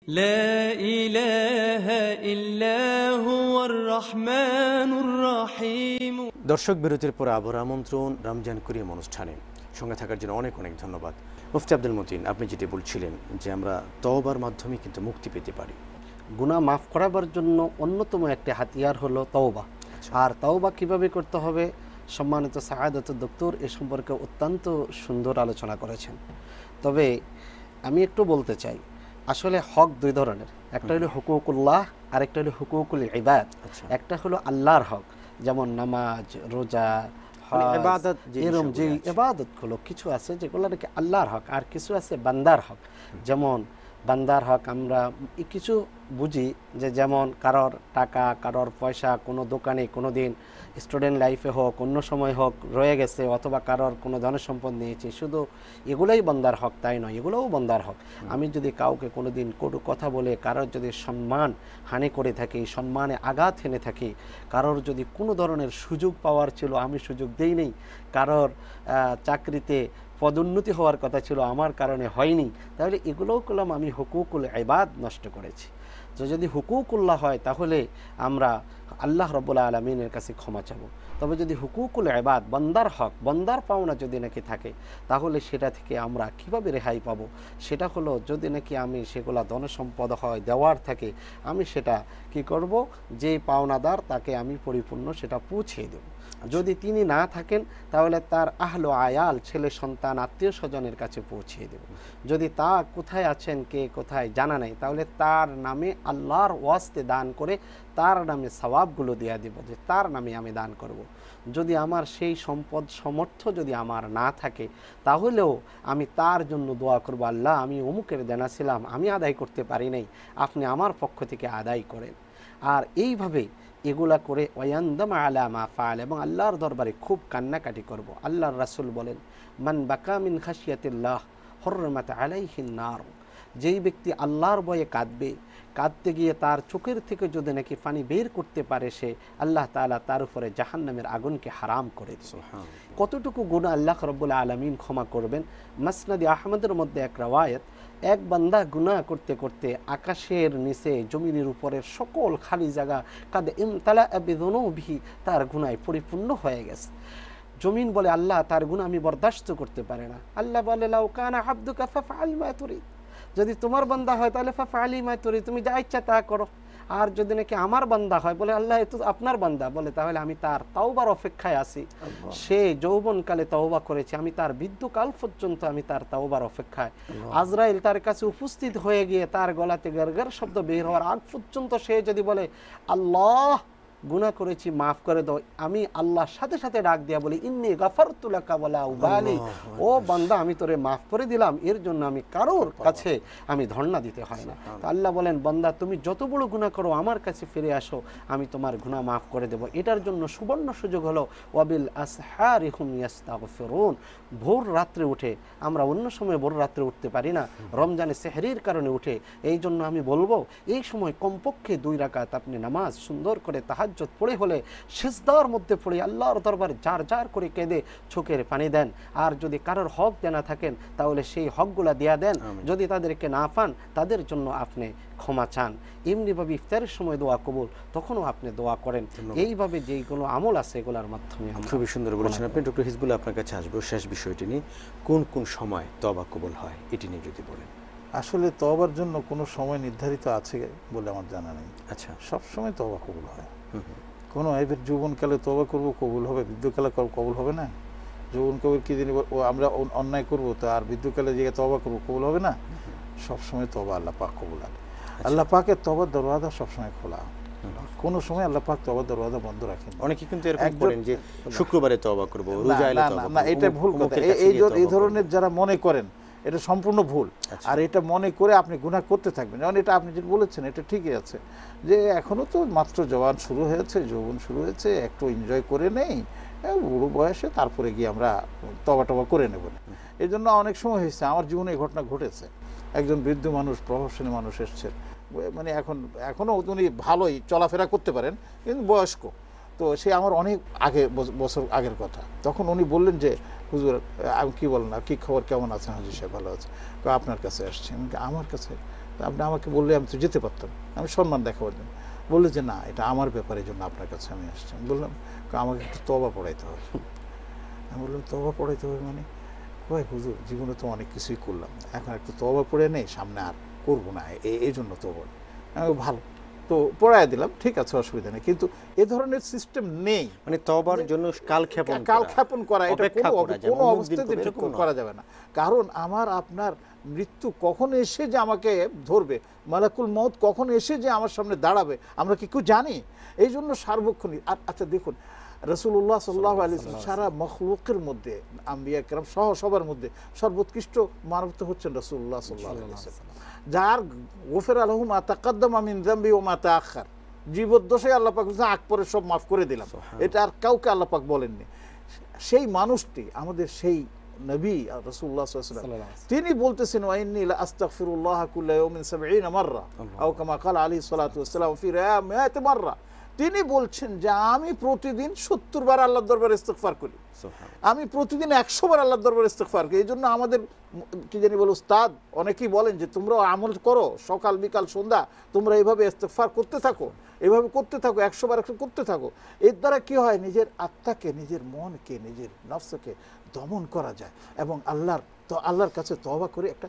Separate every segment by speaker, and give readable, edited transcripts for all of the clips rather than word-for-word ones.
Speaker 1: لا إله إلا هو الرحمن الرحيم।
Speaker 2: দর্শক বিরতির পরে আবার আমন্ত্রণ রমজান করিম অনুষ্ঠানে। সঙ্গে থাকার জন্য অনেক অনেক ধন্যবাদ। মুফতি আব্দুল মতিন, আপনি যেটি বলছিলেন যে আমরা তওবার মাধ্যমে কিন্তু মুক্তি পেতে পারি।
Speaker 3: গুনাহ মাফ করাবার জন্য অন্যতম একটি হাতিয়ার হলো তওবা। আর তওবা কিভাবে করতে হবে, সম্মানিত সাআদাতুদ দক্তর এ সম্পর্কে অত্যন্ত সুন্দর আলোচনা করেছেন। তবে আমি একটু বলতে চাই, আসলে হক দুই ধরনের, একটা হলো হুকুকুল্লাহ আর একটা হলো হুকুকুল ইবাদ। একটা হলো আল্লাহর হক, যেমন নামাজ, রোজা,
Speaker 2: ইবাদত,
Speaker 3: এরকম যে ইবাদতগুলো কিছু আছে যেগুলো নাকি আল্লাহর হক, আর কিছু আছে বান্দার হক। যেমন বান্দার হক আমরা কিছু বুঝি যে যেমন কারোর টাকা, কারোর পয়সা কোনো দোকানে কোনো দিন স্টুডেন্ট লাইফে হোক, অন্য সময় হোক রয়ে গেছে, অথবা কারোর কোনো ধনসম্পদ নিয়েছে, শুধু এগুলোই বান্দার হক তাই নয়, এগুলোও বান্দার হক। আমি যদি কাউকে কোনো দিন কটু কথা বলে কারোর যদি সম্মান হানি করে থাকি, সম্মানে আঘাত হেনে থাকি, কারোর যদি কোনো ধরনের সুযোগ পাওয়ার ছিল আমি সুযোগ দেই নেই, কারোর চাকরিতে পদোন্নতি হওয়ার কথা ছিল আমার কারণে হয়নি, তাহলে এগুলোও করলাম আমি হুকুকুল ইবাদ নষ্ট করেছি। তো যদি হুকুকুল্লাহ হয় তাহলে আমরা আল্লাহ রাব্বুল আলামিনের কাছে ক্ষমা চাবো। তবে যদি হুকুকুল ইবাদ, বান্দার হক, বান্দার পাওনা যদি নাকি থাকে, তাহলে সেটা থেকে আমরা কিভাবে রেহাই পাবো? সেটা হলো যদি নাকি আমি সেগুলা ধনসম্পদ হয় দেওয়ার থাকে, আমি সেটা কি করব, যে পাওনাদার তাকে আমি পরিপূর্ণ সেটা পৌঁছিয়ে দেব। যদি তিনি না থাকেন তাহলে তার আহলো আয়াল, ছেলে সন্তান, আত্মীয় স্বজনের কাছে পৌঁছিয়ে দেব। যদি তা কোথায় আছেন, কে কোথায় জানা নেই, তাহলে তার নামে আল্লাহর ওয়াস্তে দান করে তার নামে সওয়াবগুলো দেয়া দেব, যে তার নামে আমি দান করব। যদি আমার সেই সম্পদ সামর্থ্য যদি আমার না থাকে, তাহলেও আমি তার জন্য দোয়া করব, আল্লাহ আমি অমুকের দেনা ছিলাম, আমি আদায় করতে পারি নাই, আপনি আমার পক্ষ থেকে আদায় করেন। আর এইভাবে এগুলা করে ওয়ান্দামা আলা মা ফাআল, এবং আল্লাহর দরবারে খুব কান্নাকাটি করব। আল্লাহর রাসূল বলেন, মান বাকা মিন খাশিয়াতিল্লাহ হুরমাত আলাইহিন নার, যেই ব্যক্তি আল্লাহর ভয়ে কাঁদবে, কাঁদতে গিয়ে তার চোখের থেকে যদি নাকি পানি বের করতে পারে, সে আল্লাহ তাআলা তার উপরে জাহান্নামের আগুনকে হারাম করে দিবেন। কতটুকু গুনাহ আল্লাহ রাব্বুল আলামিন ক্ষমা করবেন। মাসনাদে আহমদের মধ্যে এক রওয়ায়াত, এক বান্দা গুনাহ করতে করতে আকাশের নিচে জমিনের উপরের সকল খালি জায়গা কাদ ইমতালা বিযুনুবিহি, তার গুনায় পরিপূর্ণ হয়ে গেছে। জমিন বলে, আল্লাহ তার গুনাহ আমি বরদাস্ত করতে পারি না। আল্লাহ বলে, লাউ কানা আবদুকা ফাফআল মা তুরিদ, যদি তোমার বান্দা হয় তাহলে ফাফআলি মা তুরিদ, তুমি যা ইচ্ছা তা করো। আর যদি নাকি আমার বান্দা হয়, বলে আল্লাহ এ তো আপনার বান্দা, বলে তাহলে আমি তার তাওবার অপেক্ষায় আছি। সে যৌবনকালে তওবা করেছে, আমি তার বৃদ্ধকাল পর্যন্ত আমি তার তাওবার অপেক্ষায়। আজরাইল তার কাছে উপস্থিত হয়ে গিয়ে তার গলাতে গরগর শব্দ বের হওয়ার আগ পর্যন্ত সে যদি বলে আল্লাহ গুনাহ করেছি মাফ করে দাও, আমি আল্লাহর সাথে সাথে ডাক দিয়া বলি ইন্নী গাফারতু লাকা ওয়ালা উবালি, ও বান্দা আমি তোরে মাফ করে দিলাম, এর জন্য আমি কারোর কাছে আমি ধর্ণা দিতে হয় না। তো আল্লাহ বলেন, বান্দা তুমি যত বড় গুনাহ করো আমার কাছে ফিরে আসো, আমি তোমার গুনাহ মাফ করে দেব। এটার জন্য সুবর্ণ সুযোগ হলো ওয়াবিল আসহারি হুম ইস্তাগফিরুন, ভোর রাত্রে উঠে, আমরা অন্য সময় ভোর রাত্রে উঠতে পারি না, রমজানে সেহরির কারণে উঠে, এই জন্য আমি বলবো এই সময় কমপক্ষে 2 রাকাত আপনি নামাজ সুন্দর করে তাহাজ্জুদ পড়ে হলে সিজদার মধ্যে পড়ে আল্লাহর দরবারে জার জার করে কেঁদে চোখের পানি দেন। আর যদি কারোর হক দেনা থাকেন তাহলে সেই হকগুলা দেয়া দেন, যদি তাদেরকে না পান তাদের জন্য আপনি ক্ষমা চান। এমনিভাবে ইফতারের সময় দোয়া কবুল, তখনও আপনি দোয়া করেন। এইভাবে যেগুলো আমল আছে এগুলোর মাধ্যমে।
Speaker 2: খুবই সুন্দর বলেছেন আপনি। ডক্টর হিজবুল্লাহ, আপনার কাছে আসবো শেষ বিষয়টি নিয়ে, কোন কোন সময় তওবা কবুল হয় এটি নিয়ে যদি বলেন।
Speaker 4: আসলে তওবার জন্য কোনো সময় নির্ধারিত আছে বলে আমার জানা নেই।
Speaker 2: আচ্ছা,
Speaker 4: সব সময় তওবা কবুল হয়। কোনো এবার যৌবনকালে তওবা করবো কবুল হবে, বৃদ্ধকালে কবুল হবে না? যৌবনকালে কি দিন আমরা অন্যায় করবো, তো আর বৃদ্ধকালে যে তওবা করবো কবুল হবে না? সবসময় তওবা আল্লাহ পাক কবুল হয়। আল্লাহ পাকের তওবার দরওয়াজা সবসময় খোলা, কোনো সময় আল্লাহ পাক তওবার দরওয়াজা বন্ধ রাখেন।
Speaker 2: অনেকে কিন্তু এরকম করেন যে শুক্রবারে তওবা করব, রোজা এলে তওবা করব।
Speaker 4: না, এটা ভুল কথা। এই ধরনের যারা মনে করেন এটা সম্পূর্ণ ভুল। আর এটা মনে করে আপনি গুনাহ করতে থাকবেন, যেমন এটা আপনি যেটা বলেছেন এটা ঠিকই আছে, যে এখনো তো মাত্র জওয়ান শুরু হয়েছে, যৌবন শুরু হয়েছে, একটু এনজয় করে নেই, বুড়ো বয়সে তারপরে গিয়ে আমরা তওবা টবা করে নেব না। এই জন্য অনেক সময় হয়েছে, আমার জীবনে এই ঘটনা ঘটেছে। একজন বৃদ্ধ মানুষ, প্রভাবশালী মানুষ এসছেন, মানে এখনও উনি ভালোই চলাফেরা করতে পারেন, কিন্তু বয়স্ক। তো সে আমার অনেক বছর আগের কথা। তখন উনি বললেন যে হুজুর, আমি কি বলেন, কি খবর, কেমন আছেন? হাজী সাহেব ভালো আছে। তো আপনার কাছে আসছি। আমার কাছে তা আপনি আমাকে বললে আমি তো যেতে পারতাম, আমি সম্মান দেখাবার জন্য। বললে যে না, এটা আমার ব্যাপারের জন্য আপনার কাছে আমি আসছি। আমি বললাম আমাকে একটু তওবা পড়াইতে হবে। আমি বললাম তওবা পড়াইতে হবে মানে? কয় হুজুর জীবনে তো অনেক কিছুই করলাম, এখন একটু তওবা পড়ে নেই, সামনে আর করবো না, এই জন্য তওবা। আমি ভালো, তো পড়াই দিলাম, ঠিক আছে অসুবিধা নেই, কিন্তু এ ধরনের সিস্টেম নেই।
Speaker 2: মানে তওবার জন্য
Speaker 4: কালক্ষেপণ করা এটা কোনো অবস্থাতে করা যাবে না। কারণ আমার আপনার মৃত্যু কখন এসে যে আমাকে ধরবে, মালাকুল মউত কখন এসে যে আমার সামনে দাঁড়াবে, আমরা কি কেউ জানি? এই জন্য সার্বক্ষণিক। আচ্ছা দেখুন, রাসূলুল্লাহ সাল্লাল্লাহু আলাইহি ওয়াসাল্লাম সারা মখলুকের মধ্যে, আম্বিয়া কেরাম সহ সবার মধ্যে সর্বোৎকৃষ্ট মানব তো হচ্ছেন রাসূলুল্লাহ সাল্লাল্লাহু আলাইহি ওয়াসাল্লাম, যার গফিরা লাহু মা তাকাদ্দামা মিন যামবি ওয়া মা তাআখার। জীবদ্দশায় আল্লাহ পাক আগ পরে সব মাফ করে দিলাম, এটা আর কাউকে আল্লাহ পাক বলেননি। সেই মানুষটি আমাদের সেই নবী রাসূলুল্লাহ সাল্লাল্লাহু আলাইহি ওয়াসাল্লাম, তিনি বলতেছেন ওয়া ইন্নী লা আস্তাগফিরুল্লাহ কুল্লা ইয়াউমিন 70 মাররা আও কামা ক্বালা আলাইহিস সালাতু ওয়াসসালাম ফি মিআতি মাররা। তিনি বলছেন যে আমি প্রতিদিন 70 বার আল্লাহর দরবারে ইস্তিগফার করি, আমি প্রতিদিন 100 বার আল্লাহর দরবারে ইস্তিগফার করি। এই জন্য আমাদের কি জানি বলে উস্তাদ অনেকেই বলেন যে তোমরা আমল করো, সকাল বিকাল সন্ধ্যা তোমরা এইভাবে ইস্তিগফার করতে থাকো, এইভাবে করতে থাকো, 100 বার 100 করতে থাকো। এর দ্বারা কি হয়, নিজের আত্মাকে, নিজের মনকে, নিজের নফসকে দমন করা যায় এবং আল্লাহর কাছে তওবা করে একটা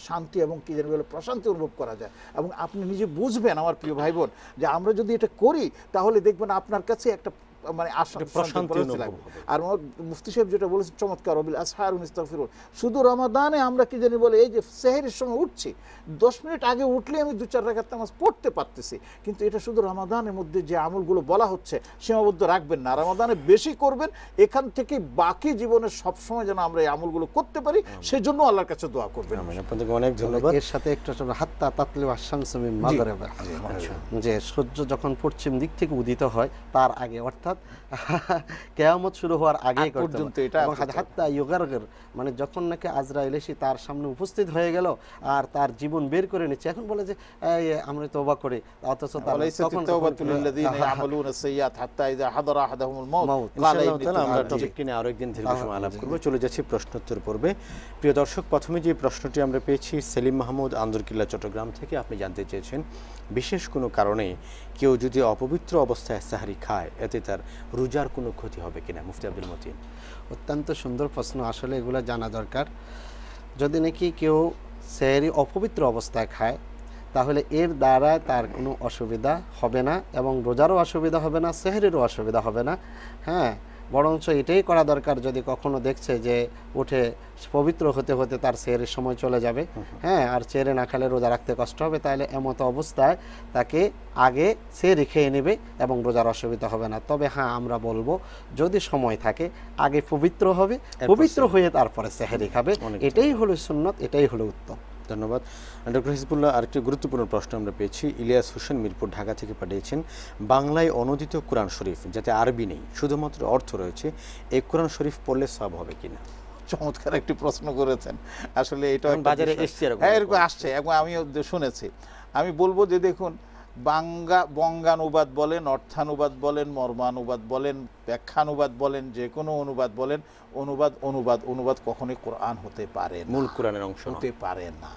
Speaker 4: শান্তি এবং কি জানি বলে প্রশান্তি অনুভব করা যায়। এবং আপনি নিজে বুঝবেন আমার প্রিয় ভাই বোন, যে আমরা যদি এটা করি তাহলে দেখবেন আপনার কাছে একটা মানে আর মুফতি সাহেব যেটা বলেছেন চমৎকার, রবিল আসহারুন ইস্তাগফিরুন। শুধু রমাদানে আমরা কি জানি বলে এই যে সেহরির সময় উঠছি, 10 মিনিট আগে উঠলে আমি 2-4 রাকাত নামাজ পড়তে পারতেছি, কিন্তু এটা শুধু রমাদানের মধ্যে যে আমলগুলো বলা হচ্ছে সীমাবদ্ধ রাখবেন না, রমাদানে বেশি করবেন, এখান থেকে বাকি জীবনে সবসময় যেন আমরা এই আমলগুলো করতে পারি, সেজন্য আল্লাহর কাছে দোয়া করবেন।
Speaker 2: আপনাদেরকে অনেক ধন্যবাদ।
Speaker 3: এর সাথে একটা হাত্তা তাতলি আশ-শামসু মিন মাগরিবা, যে সূর্য যখন পশ্চিম দিক থেকে উদিত হয় তার আগে, অর্থাৎ কিয়ামত শুরু হওয়ার আগে পর্যন্ত এটা হাত্তা ইউগারগির, মানে যখন নাকি আজরাইল এসে তার সামনে উপস্থিত হয়ে গেল আর তার জীবন বের করে নিচ্ছে, এখন বলে যে আমরা তওবা করি, অথচ তখন
Speaker 4: তাওবাতুল লিল্লাযিনা ইয়ামালুনা সাইয়্যাত হাত্তা ইযা হাদারা আহাদাহুমুল মাউত।
Speaker 2: ইনশাআল্লাহ আমরা টপিকটি নিয়ে আরো একদিন দীর্ঘ সময় আলাপ করব। চলে যাচ্ছি প্রশ্নোত্তর পর্বে। প্রিয় দর্শক, প্রথমে যে প্রশ্নটি আমরা পেয়েছি সেলিম মাহমুদ আন্দরকিল্লা চট্টগ্রাম থেকে, আপনি জানতে চেয়েছেন বিশেষ কোনো কারণে কেউ যদি অপবিত্র অবস্থায় সাহরি খায় এতে তার রোজার কোনো ক্ষতি হবে কিনা? মুফতি আব্দুল মতিন।
Speaker 3: অত্যন্ত সুন্দর প্রশ্ন, আসলে এগুলো জানা দরকার। যদি নাকি কেউ সেহরি অপবিত্র অবস্থায় খায় তাহলে এর দ্বারা তার কোনো অসুবিধা হবে না এবং রোজারও অসুবিধা হবে না, সেহরিরও অসুবিধা হবে না। হ্যাঁ, বরঞ্চ এটাই করা দরকার, যদি কখনো দেখছে যে উঠে পবিত্র হতে হতে তার সেহরির সময় চলে যাবে, হ্যাঁ, আর সেহরি না খেলে রোজা রাখতে কষ্ট হবে, তাহলে এমত অবস্থায় তাকে আগে সেহরি খেয়ে নেবে এবং রোজার অসুবিধা হবে না। তবে হ্যাঁ, আমরা বলবো যদি সময় থাকে আগে পবিত্র হবে, পবিত্র হয়ে তারপরে সেহরি খাবে, এটাই হলো সুন্নত, এটাই হলো উত্তম।
Speaker 2: ধন্যবাদ ডক্টর হিজবুল্লাহ। আরেকটি গুরুত্বপূর্ণ প্রশ্ন আমরা পেয়েছি, ইলিয়াস হোসেন মিরপুর ঢাকা থেকে পাঠিয়েছেন, বাংলায় অনুদিত কোরআন শরীফ যাতে আরবি নেই শুধুমাত্র অর্থ রয়েছে, এই কোরআন শরীফ পড়লে সওয়াব হবে কিনা?
Speaker 4: চমৎকার একটি প্রশ্ন করেছেন। আসলে এটা
Speaker 2: বাজারে এসছে,
Speaker 4: এরকম আসছে এবং আমিও শুনেছি। আমি বলবো যে দেখুন, বঙ্গানুবাদ বলেন, অর্থানুবাদ বলেন, মর্মানুবাদ বলেন, ব্যাখ্যানুবাদ বলেন, যে কোনো অনুবাদ বলেন, অনুবাদ কখনোই কোরআন হতে পারে না,
Speaker 2: মূল কোরআনের অংশ
Speaker 4: হতে পারে না।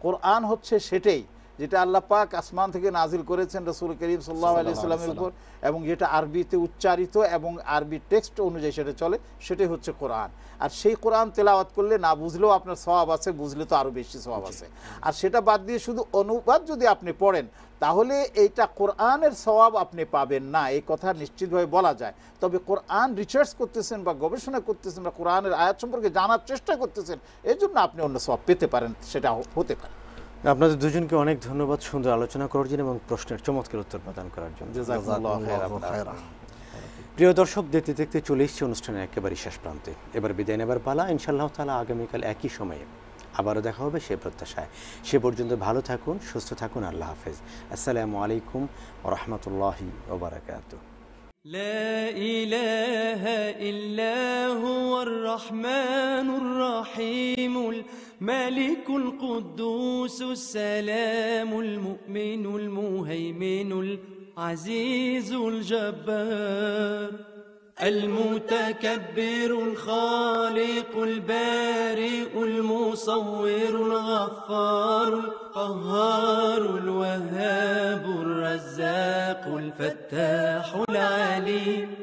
Speaker 4: কোরআন হচ্ছে সেটাই যেটা আল্লাহ পাক আসমান থেকে নাজিল করেছেন রাসূল করিম সাল্লাল্লাহু আলাইহি ওয়াসাল্লামের উপর, এবং যেটা আরবিতে উচ্চারিত এবং আরবি টেক্সট অনুযায়ী সেটা চলে, সেটাই হচ্ছে কোরআন। আর সেই কোরআন তেলাওয়াত করলে না বুঝলেও আপনার সওয়াব আছে, বুঝলে তো আরো বেশি সওয়াব আছে। আর সেটা বাদ দিয়ে শুধু অনুবাদ যদি আপনি পড়েন তাহলে এইটা কোরআনের সওয়াব আপনি পাবেন না, এই কথা নিশ্চিতভাবে বলা যায়। তবে কোরআন রিসার্চ করতেছেন বা গবেষণা করতেছেন বা কোরআনের আয়াত সম্পর্কে জানার চেষ্টা করতেছেন, এই জন্য আপনি অন্য সওয়াব পেতে পারেন, সেটা হতে পারে।
Speaker 2: আপনাদের দুজনকে অনেক ধন্যবাদ সুন্দর আলোচনা করার জন্য এবং প্রশ্নের চমৎকার উত্তর প্রদান করার জন্য। প্রিয় দর্শক, দেখতে দেখতে চলে এসেছি অনুষ্ঠানের একেবারে শেষ প্রান্তে। এবার বিদায় নেবার পালা। ইনশাআল্লাহ তাআলা আগামীকাল একই সময়ে আবারও দেখা হবে সে প্রত্যাশায়। সে পর্যন্ত ভালো থাকুন, সুস্থ থাকুন। আল্লাহ হাফেজ। আসসালামু আলাইকুম ওয়া রাহমাতুল্লাহি ওয়া বারাকাতুহু।
Speaker 1: لا إله إلا هو الرحمن الرحيم الملك القدوس السلام المؤمن المهيمن العزيز الجبار المتكبر الخالق البارئ المصور الغفار القهار الوهاب الرزاق الفتاح العليم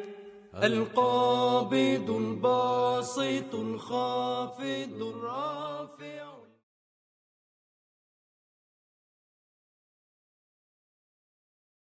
Speaker 1: القابض الباسط الخافض الرافع